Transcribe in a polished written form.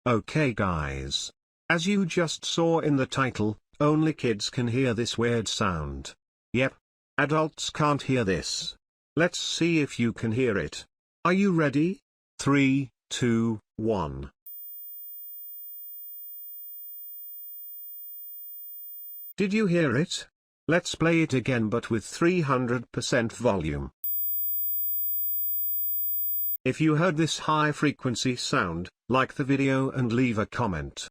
Okay guys. As you just saw in the title, only kids can hear this weird sound. Yep. Adults can't hear this. Let's see if you can hear it. Are you ready? 3, 2, 1. Did you hear it? Let's play it again but with 300% volume. If you heard this high frequency sound, like the video and leave a comment.